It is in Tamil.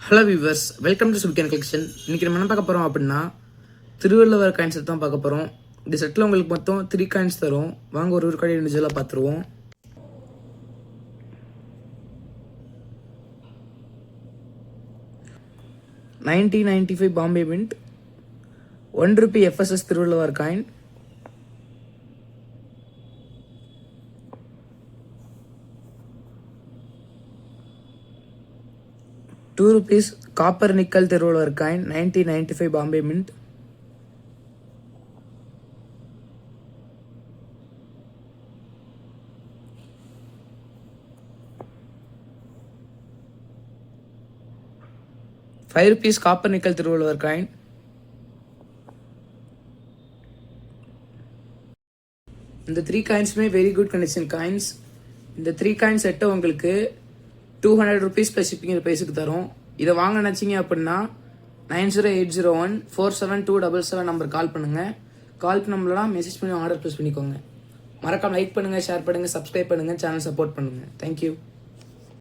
Hello viewers, welcome to Subikan collection. இன்றைக்கி நம்ம என்ன பார்க்க போகிறோம் அப்படின்னா திருவள்ளுவர் காயின்ஸ் தான் பார்க்க போகிறோம். இந்த செட்டில் உங்களுக்கு மொத்தம் 3 காயின்ஸ் தரும். வாங்க ஒரு கடை இண்டிவிஜுவலாக பார்த்துருவோம். $1995 Bombay mint, ₹1 FSS Thiruvalluvar coin, ₹2 copper nickel Thiruvalluvar coin, 1995 Bombay mint, ₹5 copper nickel Thiruvalluvar coin, இந்த 3 காயின்ஸுமே வெரி குட் கண்டிஷன் காயின்ஸ். இந்த 3 காயின் செட்டை உங்களுக்கு ₹200 ப்ளஸ் ஷிப்பிங் ப்ரைஸுக்கு தரும். இதை வாங்க நினச்சிங்க அப்படின்னா 9080147277 நம்பர் கால் பண்ணுங்கள். கால் பண்ணலாம், மெசேஜ் பண்ணி ஆர்டர் ப்ளேஸ் பண்ணிக்கோங்க. மறக்காம லைக் பண்ணுங்கள், ஷேர் பண்ணுங்கள், சப்ஸ்கிரைப் பண்ணுங்கள், சேனல் சப்போர்ட் பண்ணுங்கள். தேங்க்யூ.